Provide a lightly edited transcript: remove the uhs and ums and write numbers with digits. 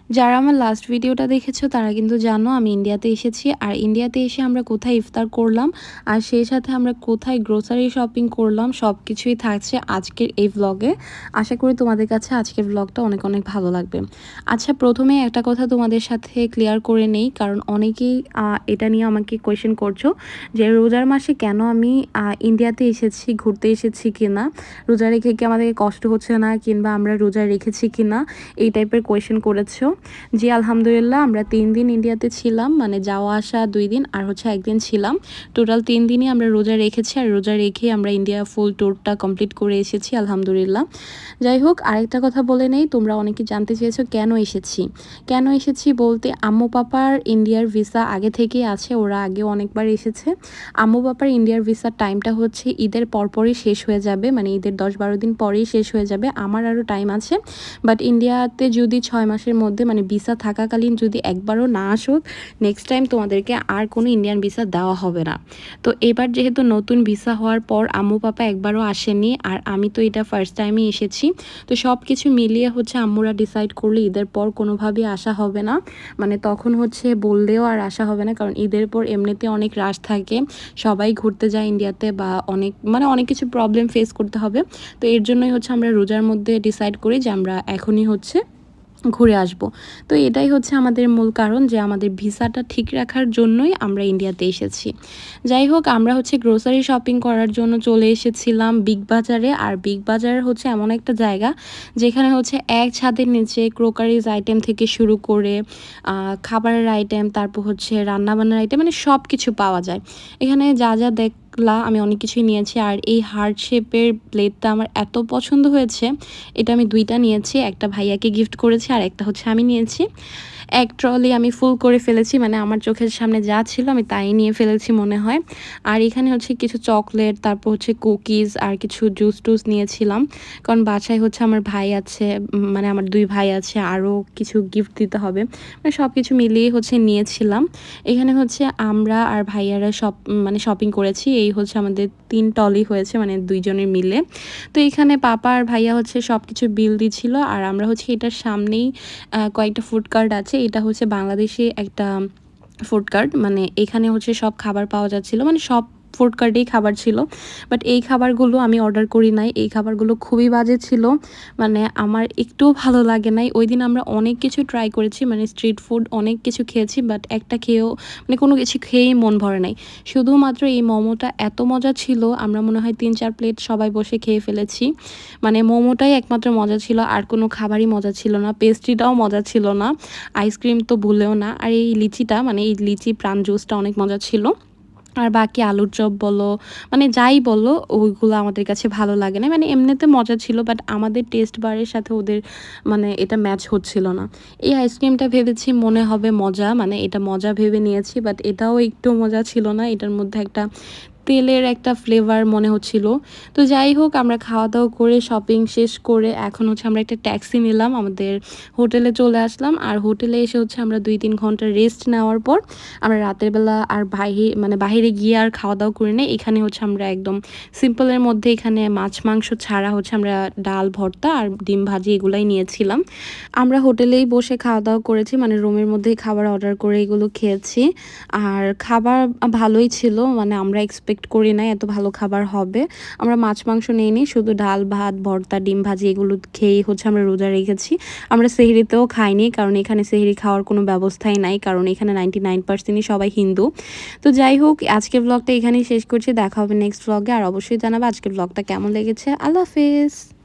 যারা আমার লাস্ট ভিডিওটা দেখেছো তারা কিন্তু জানো আমি ইন্ডিয়াতে এসেছি। আর ইন্ডিয়াতে এসে আমরা কোথায় ইফতার করলাম আর সেই সাথে আমরা কোথায় গ্রোসারি শপিং করলাম সব কিছুই থাকছে আজকের এই ব্লগে। আশা করি তোমাদের কাছে আজকের ব্লগটা অনেক অনেক ভালো লাগবে। আচ্ছা, প্রথমে একটা কথা তোমাদের সাথে ক্লিয়ার করে নেই, কারণ অনেকেই এটা নিয়ে আমাকে কোয়েশ্চেন করছো যে রোজার মাসে কেন আমি ইন্ডিয়াতে এসেছি, ঘুরতে এসেছি কিনা, রোজা রেখে কি আমাদেরকে কষ্ট হচ্ছে না, কিংবা আমরা রোজা রেখেছি কিনা, এই টাইপের কোয়েশ্চেন করেছো। জি আলহামদুলিল্লাহ, আমরা 3 দিন ইন্ডিয়াতে ছিলাম, মানে যাওয়া আসা 2 দিন আর হচ্ছে 1 দিন ছিলাম। টোটাল 3 দিনই আমরা রোজা রেখেছি, আর রোজা রেখেই আমরা ইন্ডিয়া ফুল ট্যুরটা কমপ্লিট করে এসেছি আলহামদুলিল্লাহ। যাই হোক, আরেকটা কথা বলে নেই, তোমরা অনেকে জানতে চেয়েছো কেন এসেছি। কেন এসেছি বলতে, আম্মু পাপার ইন্ডিয়ার ভিসা আগে থেকেই আছে, ওরা আগে অনেকবার এসেছে। আম্মু পাপার ইন্ডিয়ার ভিসার টাইমটা হচ্ছে ঈদের পরপরই শেষ হয়ে যাবে, মানে ঈদের 10-12 দিন পরেই শেষ হয়ে যাবে। আমার আরও টাইম আছে, বাট ইন্ডিয়াতে যদি 6 মাসের মধ্যে মানে ভিসা থাকাকালীন যদি একবারও না আসো, নেক্সট টাইম তোমাদেরকে আর কোনো ইন্ডিয়ান ভিসা দেওয়া হবে না। তো এবার যেহেতু নতুন ভিসা হওয়ার পর আম্মু পাপা একবারও আসেনি, আর আমি তো এটা ফার্স্ট টাইমই এসেছি। তো সব কিছু মিলিয়ে হচ্ছে আম্মুরা ডিসাইড করলে ঈদের পর কোনোভাবেই আসা হবে না, মানে তখন হচ্ছে বললেও আর আসা হবে না, কারণ ঈদের পর এমনিতে অনেক রাশ থাকে, সবাই ঘুরতে যায় ইন্ডিয়াতে, বা অনেক কিছু প্রবলেম ফেস করতে হবে। তো এর জন্যই হচ্ছে আমরা রোজার মধ্যে ডিসাইড করি যে আমরা এখনই হচ্ছে ঘুরে আসব। তো এটাই হচ্ছে আমাদের মূল কারণ, যে আমাদের ভিসাটা ঠিক রাখার জন্যই আমরা ইন্ডিয়াতে এসেছি। যাই হোক, আমরা হচ্ছে গ্রোসারি শপিং করার জন্য চলে এসেছিলাম বিগ বাজারে। আর বিগ বাজার হচ্ছে এমন একটা জায়গা যেখানে হচ্ছে এক ছাদের নিচে ক্রোকারিজ আইটেম থেকে শুরু করে খাবারের আইটেম, তারপর হচ্ছে রান্নাবান্নার আইটেম, মানে সব কিছু পাওয়া যায় এখানে। যা যা দেখলা আমি অনেক কিছুই নিয়েছি। আর এই হার্ট শেপের প্লেটটা আমার এত পছন্দ হয়েছে, এটা আমি 2টা নিয়েছি, একটা ভাইয়াকে গিফট করেছি আর একটা হচ্ছে আমি নিয়েছি। এক ট্রলি আমি ফুল করে ফেলেছি, মানে আমার চোখের সামনে যা ছিল আমি তাই নিয়ে ফেলেছি মনে হয়। আর এখানে হচ্ছে কিছু চকলেট, তারপর হচ্ছে কুকিজ আর কিছু জুস টুস নিয়েছিলাম, কারণ বাসায় হচ্ছে আমার ভাই আছে, মানে আমার 2 ভাই আছে, আরও কিছু গিফট দিতে হবে, মানে সব কিছু মিলিয়ে হচ্ছে নিয়েছিলাম। এখানে হচ্ছে আমরা আর ভাইয়ারা মানে শপিং করেছি, এই হচ্ছে আমাদের 3 ট্রলি হয়েছে, মানে 2 জনের মিলে। তো এখানে পাপা আর ভাইয়া হচ্ছে সব কিছু বিল দিচ্ছিল, আর আমরা হচ্ছে এটার সামনেই কয়েকটা ফুড কার্ট আছে, এটা হচ্ছে বাংলাদেশি একটা ফুড কার্ট, মানে এখানে হচ্ছে সব খাবার পাওয়া যাচ্ছিলো, মানে সব ফুড কার্টেই খাবার ছিল। বাট এই খাবারগুলো আমি অর্ডার করি নাই, এই খাবারগুলো খুবই বাজে ছিল, মানে আমার একটুও ভালো লাগে নাই। ওই দিন আমরা অনেক কিছু ট্রাই করেছি, মানে স্ট্রিট ফুড অনেক কিছু খেয়েছি, বাট একটা খেয়েও মানে কোনো কিছু খেয়েই মন ভরে নাই। শুধুমাত্র এই মোমোটা এত মজা ছিল, আমরা মনে হয় 3-4 প্লেট সবাই বসে খেয়ে ফেলেছি। মানে মোমোটাই একমাত্র মজা ছিল, আর কোনো খাবারই মজা ছিল না, পেস্ট্রিটাও মজা ছিল না, আইসক্রিম তো ভুলেও না। আর এই লিচিটা, মানে এই লিচি প্রাণ জুসটা অনেক মজা ছিল। আর বাকি আলুর চপ বলো, মানে যাই বলো, ওইগুলো আমাদের কাছে ভালো লাগে না, মানে এমনিতে মজা ছিল, বাট আমাদের টেস্ট বারের সাথে ওদের মানে এটা ম্যাচ হচ্ছিল না। এই আইসক্রিমটা ভেবেছি মনে হবে মজা, মানে এটা মজা ভেবে নিয়েছি, বাট এটাও একটু মজা ছিল না, এটার মধ্যে একটা তেলের একটা ফ্লেভার মনে হচ্ছিল। তো যাই হোক, আমরা খাওয়া দাওয়া করে শপিং শেষ করে এখন হচ্ছে আমরা একটা ট্যাক্সি নিলাম, আমাদের হোটেলে চলে আসলাম। আর হোটেলে এসে হচ্ছে আমরা 2-3 ঘন্টা রেস্ট নেওয়ার পর আমরা রাতের বেলা আর বাহিরে গিয়ে আর খাওয়া দাওয়া করি না। এখানে হচ্ছে আমরা একদম সিম্পলের মধ্যে, এখানে মাছ মাংস ছাড়া হচ্ছে আমরা ডাল ভর্তা আর ডিম ভাজি এগুলাই নিয়েছিলাম। আমরা হোটেলেই বসে খাওয়া দাওয়া করেছি, মানে রুমের মধ্যেই খাবার অর্ডার করে এগুলো খেয়েছি। আর খাবার ভালোই ছিল, মানে আমরা এক্সপেক্ট করি নাই এত ভালো খাবার হবে। আমরা মাছ মাংস নিইনি, শুধু ডাল ভাত ভর্তা ডিম ভাজি এগুলো খেয়েই হচ্ছে আমরা রোজা রেখেছি। আমরা সেহরিতেও খাইনি, কারণ এখানে সেহরি খাওয়ার কোনো ব্যবস্থাই নাই, কারণ এখানে 99%ই সবাই হিন্দু। তো যাই হোক, আজকের ব্লগটা এখানেই শেষ করছি, দেখা হবে নেক্সট ব্লগে। আর অবশ্যই জানাবো আজকের ব্লগটা কেমন লেগেছে। আল্লাহ হাফেজ।